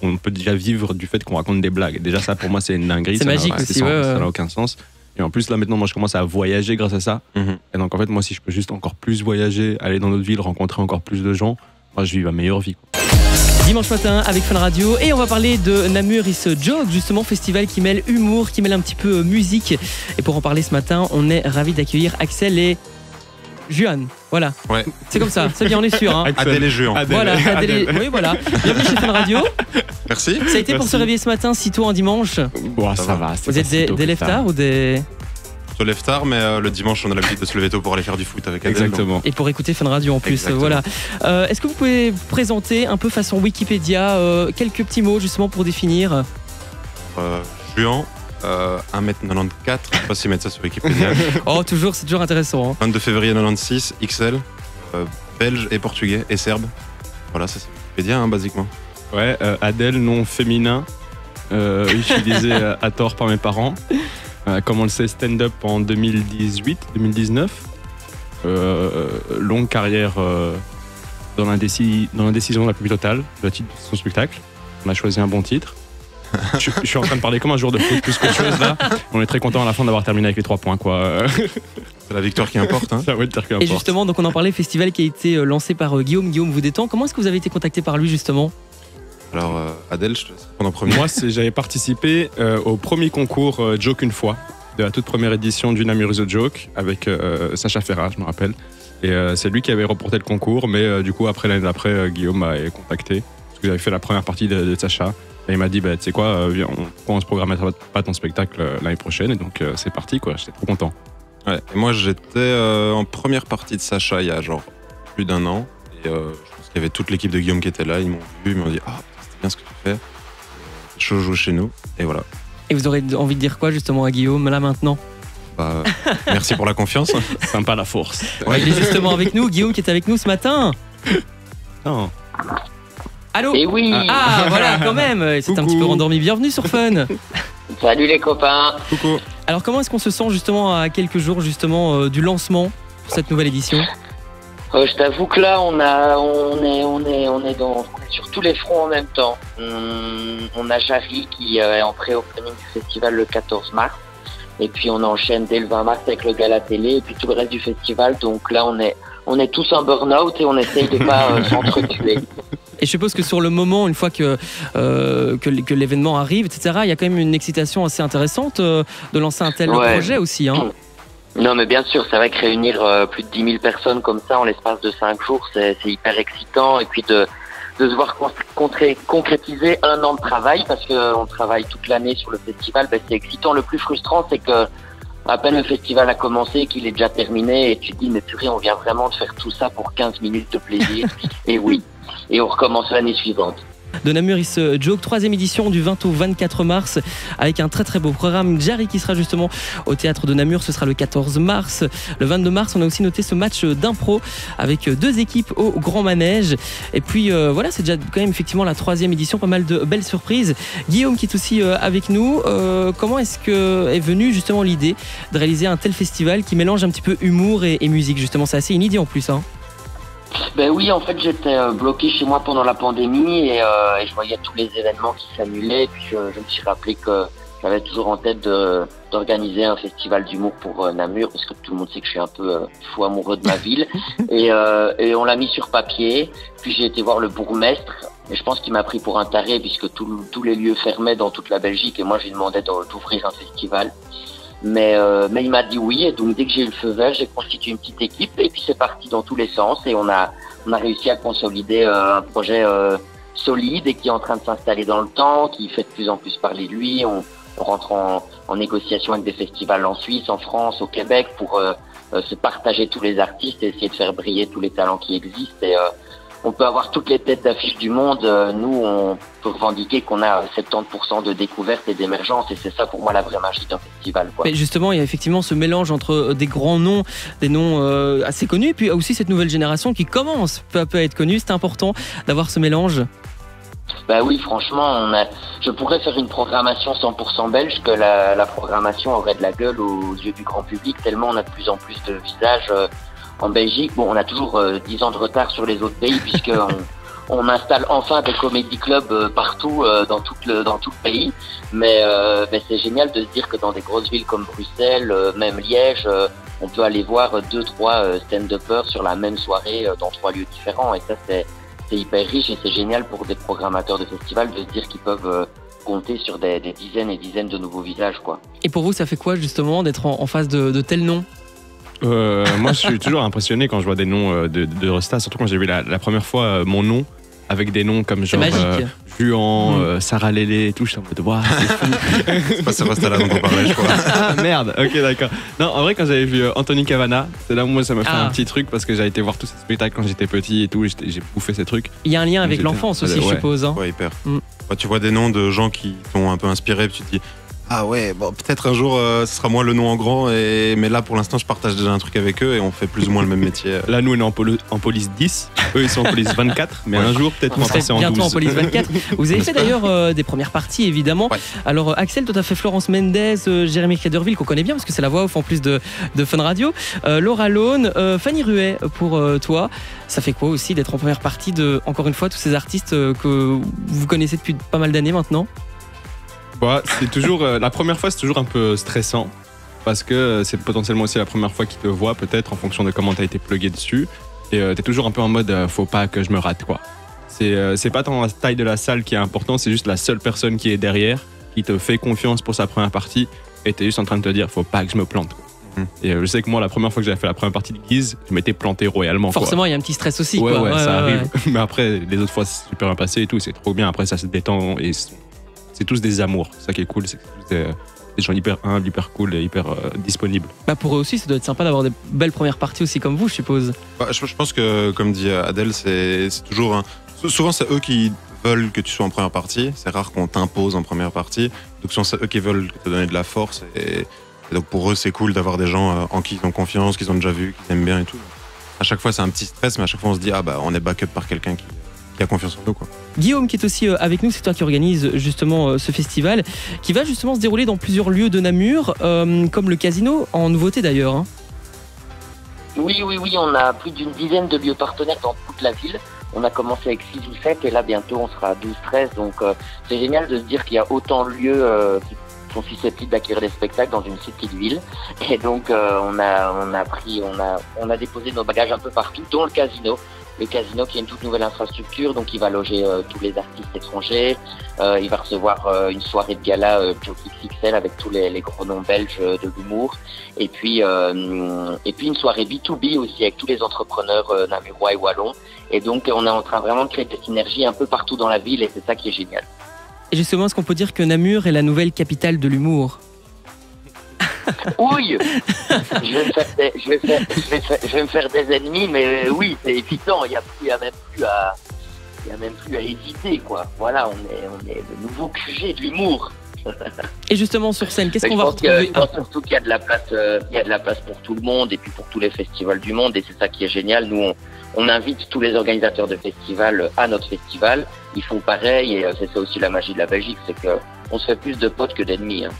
on peut déjà vivre du fait qu'on raconte des blagues. Déjà ça pour moi c'est une dinguerie. C'est magique aussi, ça n'a aucun sens. Et en plus là maintenant moi je commence à voyager grâce à ça. Et donc en fait moi si je peux juste encore plus voyager, aller dans d'autres villes, rencontrer encore plus de gens, moi je vis ma meilleure vie. Dimanche matin avec Fun Radio et on va parler de Namur is a Joke, justement festival qui mêle humour, qui mêle un petit peu musique. Et pour en parler ce matin, on est ravis d'accueillir Axel et Juan. Voilà. Ouais. C'est comme ça, c'est bien, on est sûr. Hein. Adèle et Juan. Voilà, oui, voilà. Bienvenue chez Fun Radio. Merci. Ça a été pour se réveiller ce matin si tôt un dimanche. Bon, ça va. Vous êtes des leftards ou des... Se lève tard, mais le dimanche, on a l'habitude de se lever tôt pour aller faire du foot avec Adèle. Exactement. Et pour écouter Fun Radio en plus. Exactement. Voilà. Est-ce que vous pouvez vous présenter un peu façon Wikipédia quelques petits mots justement pour définir Juan, 1m94, je sais pas si mettre ça sur Wikipédia. Oh, toujours, c'est toujours intéressant. Hein. 22 février 96, XL, belge et portugais et serbe. Voilà, ça c'est Wikipédia, hein, basiquement. Ouais, Adèle, nom féminin, utilisé à tort par mes parents. Comme on le sait, stand-up en 2018-2019. Longue carrière dans l'indécision la plus totale, le titre de son spectacle. On a choisi un bon titre. Je suis en train de parler comme un joueur de foot plus qu'autre chose là. On est très content à la fin d'avoir terminé avec les 3 points quoi. C'est la victoire qui importe. Hein. Ça va être qui importe. Et justement, donc on en parlait, festival qui a été lancé par Guillaume Voudétan. Comment est-ce que vous avez été contacté par lui justement ? Alors Adèle, je te laisse répondre en premier. Moi, j'avais participé au premier concours Joke une fois, de la toute première édition du Namur is a Joke, avec Sacha Ferrat, je me rappelle. Et c'est lui qui avait remporté le concours, mais du coup, après l'année d'après, Guillaume m'a contacté, parce que j'avais fait la première partie de Sacha. Et il m'a dit, bah, tu sais quoi, on se programme pas ton spectacle l'année prochaine, et donc c'est parti, quoi. J'étais trop content. Ouais. Et moi, j'étais en première partie de Sacha il y a genre plus d'1 an. Et je pense qu'il y avait toute l'équipe de Guillaume qui était là. Ils m'ont vu, ils m'ont dit, c'est bien ce que tu fais. C'est chaud jouer chez nous. Et voilà. Et vous aurez envie de dire quoi justement à Guillaume là maintenant ? Bah, merci pour la confiance. Sympa la force. Ouais, il est justement avec nous, Guillaume qui est avec nous ce matin. Non. Allô ? Et oui. Ah voilà, quand même. C'est un petit peu rendormi. Bienvenue sur Fun. Salut les copains. Coucou. Alors comment est-ce qu'on se sent justement à quelques jours justement du lancement pour cette nouvelle édition ? Je t'avoue que là, on est sur tous les fronts en même temps. On a Jarry qui est en pré-opening du festival le 14 mars. Et puis on enchaîne dès le 20 mars avec le gala télé et puis tout le reste du festival. Donc là, on est tous en burn-out et on essaye de pas s'entretuer. Et je suppose que sur le moment, une fois que l'événement arrive, etc., il y a quand même une excitation assez intéressante de lancer un tel projet aussi. Hein. Non, mais bien sûr, c'est vrai que réunir plus de 10 000 personnes comme ça en l'espace de 5 jours, c'est hyper excitant. Et puis de se voir concrétiser 1 an de travail, parce qu'on travaille toute l'année sur le festival, ben, c'est excitant. Le plus frustrant, c'est que à peine le festival a commencé, qu'il est déjà terminé, et tu te dis, mais purée, on vient vraiment de faire tout ça pour 15 minutes de plaisir. Et oui, et on recommence l'année suivante. De Namur is a Joke, 3e édition du 20 au 24 mars avec un très très beau programme. Jarry qui sera justement au théâtre de Namur, ce sera le 14 mars. Le 22 mars, on a aussi noté ce match d'impro avec 2 équipes au Grand Manège. Et puis voilà, c'est déjà quand même effectivement la 3e édition, pas mal de belles surprises. Guillaume qui est aussi avec nous. Comment est-ce que est venue justement l'idée de réaliser un tel festival qui mélange un petit peu humour et musique justement? C'est assez inédit en plus, hein. Ben oui, en fait, j'étais bloqué chez moi pendant la pandémie et je voyais tous les événements qui s'annulaient. Et puis je me suis rappelé que j'avais toujours en tête d'organiser un festival d'humour pour Namur, parce que tout le monde sait que je suis un peu fou amoureux de ma ville. Et on l'a mis sur papier. Puis j'ai été voir le bourgmestre. Et je pense qu'il m'a pris pour un taré, puisque tous les lieux fermaient dans toute la Belgique. Et moi, je lui demandais d'ouvrir un festival. Mais il m'a dit oui, et donc dès que j'ai eu le feu vert, j'ai constitué une petite équipe et puis c'est parti dans tous les sens et on a réussi à consolider un projet solide et qui est en train de s'installer dans le temps, qui fait de plus en plus parler de lui. On rentre en négociation avec des festivals en Suisse, en France, au Québec pour se partager tous les artistes et essayer de faire briller tous les talents qui existent. Et on peut avoir toutes les têtes d'affiche du monde. Nous, on peut revendiquer qu'on a 70% de découverte et d'émergence. Et c'est ça, pour moi, la vraie magie d'un festival, quoi. Mais justement, il y a effectivement ce mélange entre des grands noms, des noms assez connus, et puis aussi cette nouvelle génération qui commence peu à peu à être connue. C'est important d'avoir ce mélange. Bah oui, franchement, je pourrais faire une programmation 100% belge, que la programmation aurait de la gueule aux yeux du grand public, tellement on a de plus en plus de visages en Belgique. Bon, on a toujours 10 ans de retard sur les autres pays, puisque on installe enfin des comédie clubs partout dans tout le pays. Mais c'est génial de se dire que dans des grosses villes comme Bruxelles, même Liège, on peut aller voir 2-3 stand-uppers sur la même soirée dans 3 lieux différents. Et ça, c'est hyper riche et c'est génial pour des programmateurs de festivals de se dire qu'ils peuvent compter sur des dizaines et dizaines de nouveaux visages, quoi. Et pour vous, ça fait quoi justement d'être en face de tels noms? Moi, je suis toujours impressionné quand je vois des noms de restas, surtout quand j'ai vu la première fois mon nom avec des noms comme genre Juan, Sarah Lélé et tout. Je suis en mode, waouh, c'est fou. C'est pas ce resta là dont on parlait, je crois. Ah merde, ok, d'accord. Non, en vrai, quand j'avais vu Anthony Cavana, c'est là où moi ça m'a fait un petit truc parce que j'avais été voir tous ces spectacles quand j'étais petit et tout. J'ai bouffé ces trucs. Il y a un lien avec l'enfance aussi, je suppose. Hein. Ouais, hyper. Tu vois des noms de gens qui t'ont un peu inspiré, puis tu te dis. Ah ouais, bon, peut-être un jour ce sera moi le nom en grand, mais là pour l'instant je partage déjà un truc avec eux et on fait plus ou moins le même métier. Là nous on est en police 10, eux ils sont en police 24, mais un jour peut-être on va passer en 12. Bientôt en police 24. Vous avez fait d'ailleurs des premières parties évidemment. Ouais. Alors Axel, toi t'as fait Florence Mendes, Jérémy Crederville qu'on connaît bien parce que c'est la voix off en plus de Fun Radio, Laura Lone, Fanny Ruet pour toi. Ça fait quoi aussi d'être en première partie de, encore une fois, tous ces artistes que vous connaissez depuis pas mal d'années maintenant? Bah, c'est toujours la première fois, c'est toujours un peu stressant parce que c'est potentiellement aussi la première fois qu'ils te voient peut-être en fonction de comment t'as été plugué dessus et t'es toujours un peu en mode faut pas que je me rate quoi. C'est pas tant la taille de la salle qui est important, c'est juste la seule personne qui est derrière qui te fait confiance pour sa première partie et t'es juste en train de te dire faut pas que je me plante quoi. Et je sais que moi la première fois que j'avais fait la première partie de Guise, je m'étais planté royalement. Forcément il y a un petit stress aussi. Ouais, quoi. Ça arrive. Mais après les autres fois c'est super bien passé et tout, c'est trop bien. Après ça se détend et c'est tous des amours. Ça qui est cool, c'est que c'est tous des gens hyper humbles, hyper cool et hyper disponibles. Bah pour eux aussi, ça doit être sympa d'avoir des belles premières parties aussi comme vous, je suppose. Bah, je pense que, comme dit Adèle, c'est toujours souvent c'est eux qui veulent que tu sois en première partie. C'est rare qu'on t'impose en première partie. Donc souvent c'est eux qui veulent te donner de la force. Et donc pour eux, c'est cool d'avoir des gens en qui ils ont confiance, qu'ils ont déjà vu, qu'ils aiment bien et tout. À chaque fois, c'est un petit stress, mais à chaque fois, on se dit ah bah on est back-up par quelqu'un qui a confiance en nous, quoi. Guillaume qui est aussi avec nous, c'est toi qui organise justement ce festival qui va justement se dérouler dans plusieurs lieux de Namur, comme le Casino, en nouveauté d'ailleurs. Hein. Oui, on a plus d'une dizaine de lieux partenaires dans toute la ville. On a commencé avec 6 ou 7 et là bientôt on sera à 12-13, donc c'est génial de se dire qu'il y a autant de lieux qui sont susceptibles d'acquérir des spectacles dans une si petite ville. Et donc on a déposé nos bagages un peu partout, dont le Casino. Le Casino qui est une toute nouvelle infrastructure, donc il va loger tous les artistes étrangers. Il va recevoir une soirée de gala Joke XXL avec tous les gros noms belges de l'humour. Et puis une soirée B2B aussi avec tous les entrepreneurs namurois et wallons. Et donc on est en train vraiment de créer des synergies un peu partout dans la ville et c'est ça qui est génial. Et justement, est-ce qu'on peut dire que Namur est la nouvelle capitale de l'humour ? Oui, je vais me faire des ennemis, mais oui, c'est évident. Il y a même plus à hésiter, quoi. Voilà, on est le nouveau QG de l'humour. Et justement sur scène, qu'est-ce qu'on va retrouver ? Je pense surtout qu'il y a de la place, pour tout le monde et puis pour tous les festivals du monde, et c'est ça qui est génial. Nous, on invite tous les organisateurs de festivals à notre festival. Ils font pareil, et c'est ça aussi la magie de la Belgique, c'est que on se fait plus de potes que d'ennemis. Hein.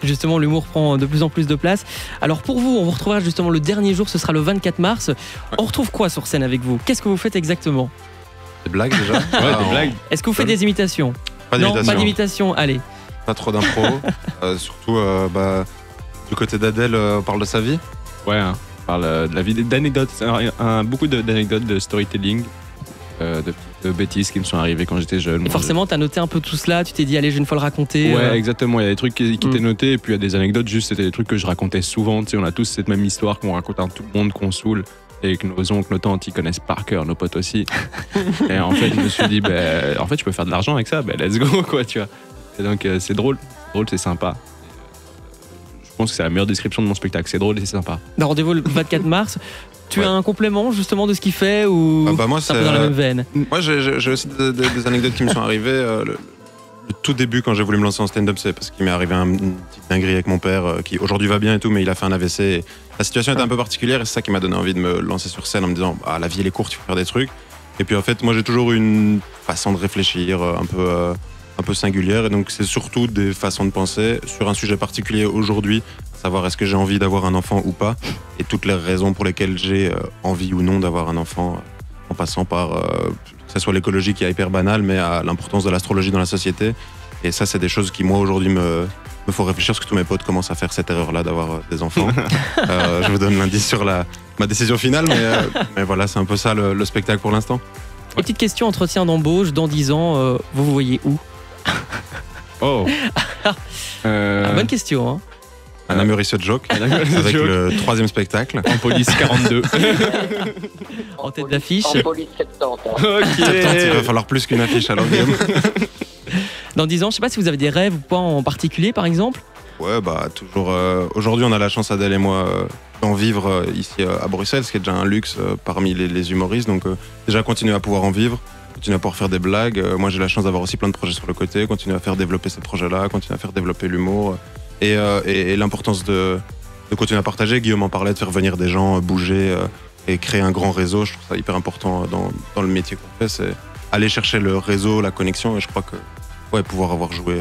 Justement, l'humour prend de plus en plus de place. Alors pour vous, on vous retrouvera justement le dernier jour, ce sera le 24 mars. On retrouve quoi sur scène avec vous ? Qu'est-ce que vous faites exactement ? Des blagues déjà ? Ouais, des blagues. Est-ce que vous faites des imitations ? Non, pas d'imitation, allez. Pas trop d'impro. Surtout, du côté d'Adèle, on parle de sa vie ? Ouais, on parle de la vie, d'anecdotes, beaucoup d'anecdotes de storytelling. De bêtises qui me sont arrivées quand j'étais jeune. Et forcément, tu as noté un peu tout cela, tu t'es dit, allez, je vais une fois le raconter. Ouais, exactement. Il y a des trucs qui étaient notés, et puis il y a des anecdotes, juste c'était des trucs que je racontais souvent. Tu sais, on a tous cette même histoire qu'on raconte à tout le monde, qu'on saoule, et que nos oncles, nos tantes, ils connaissent par cœur, nos potes aussi. Et en fait, je me suis dit, en fait, je peux faire de l'argent avec ça, let's go, quoi, tu vois. Et donc, c'est drôle, c'est sympa. Je pense que c'est la meilleure description de mon spectacle. C'est drôle et c'est sympa. Rendez-vous le 24 mars. Tu as un complément justement de ce qu'il fait ou moi, c'est un peu dans la même veine ? Moi, j'ai aussi des anecdotes qui me sont arrivées. Le tout début, quand j'ai voulu me lancer en stand-up, c'est parce qu'il m'est arrivé une petite dinguerie avec mon père qui aujourd'hui va bien et tout, mais il a fait un AVC. Et la situation était un peu particulière et c'est ça qui m'a donné envie de me lancer sur scène en me disant la vie elle est courte, il faut faire des trucs. Et puis en fait, moi j'ai toujours eu une façon de réfléchir un peu singulière et donc c'est surtout des façons de penser sur un sujet particulier aujourd'hui. Savoir est-ce que j'ai envie d'avoir un enfant ou pas, et toutes les raisons pour lesquelles j'ai envie ou non d'avoir un enfant, en passant par ce soit l'écologie qui est hyper banale, mais à l'importance de l'astrologie dans la société. Et ça, c'est des choses qui, moi, aujourd'hui, me font réfléchir, parce que tous mes potes commencent à faire cette erreur-là d'avoir des enfants. Je vous donne l'indice sur ma décision finale, mais voilà, c'est un peu ça le spectacle pour l'instant. Et petite question, entretien d'embauche, dans 10 ans, vous voyez où? Oh Bonne question, hein. Un Namur is a Joke, avec le 3e spectacle. En police 42. En tête d'affiche. En police 70. Ok. 70, il va falloir plus qu'une affiche alors, Guillaume. Dans 10 ans, je sais pas si vous avez des rêves ou pas en particulier, par exemple. Ouais, bah toujours. Aujourd'hui, on a la chance, Adèle et moi, d'en vivre ici à Bruxelles, ce qui est déjà un luxe parmi les humoristes. Donc, déjà, continuer à pouvoir en vivre, continuer à pouvoir faire des blagues. Moi, j'ai la chance d'avoir aussi plein de projets sur le côté, continuer à faire développer ces projets-là, continuer à faire développer l'humour. Et l'importance de continuer à partager. Guillaume en parlait, de faire venir des gens, bouger et créer un grand réseau. Je trouve ça hyper important dans le métier qu'on fait. C'est aller chercher le réseau, la connexion. Et je crois que pouvoir avoir joué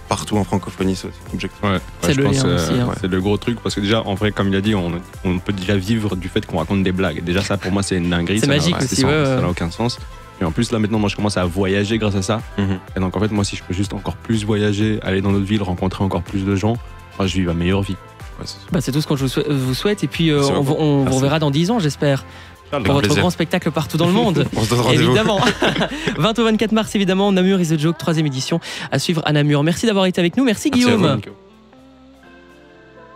partout en francophonie, c'est l'objectif. Ouais, C'est je le pense, lien aussi, hein. c'est le gros truc, parce que déjà, en vrai, comme il a dit, on peut déjà vivre du fait qu'on raconte des blagues. Déjà, ça, pour moi, c'est une dinguerie. C'est magique aussi, ça n'a aucun sens. Et en plus, là, maintenant, moi, je commence à voyager grâce à ça. Et donc, en fait, moi, si je peux juste encore plus voyager, aller dans d'autres villes, rencontrer encore plus de gens, moi, je vis ma meilleure vie. Ouais, c'est C'est tout ce qu'on vous souhaite. Et puis, Merci on beaucoup. vous Merci. reverra dans 10 ans, j'espère. Avec Pour votre plaisir. grand spectacle partout dans le monde. On se donne rendez-vous. Évidemment. 20 au 24 mars, évidemment, Namur is a Joke, 3e édition à suivre à Namur. Merci d'avoir été avec nous. Merci Merci à Guillaume.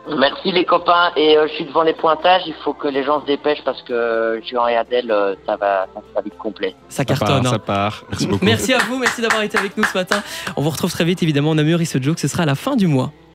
vous. Merci les copains. Et je suis devant les pointages. Il faut que les gens se dépêchent parce que Jean et Adèle, ça sera vite complet. Ça cartonne. Ça hein. part. Merci beaucoup. Merci à vous, merci d'avoir été avec nous ce matin. On vous retrouve très vite, évidemment, Namur is a Joke, ce sera à la fin du mois.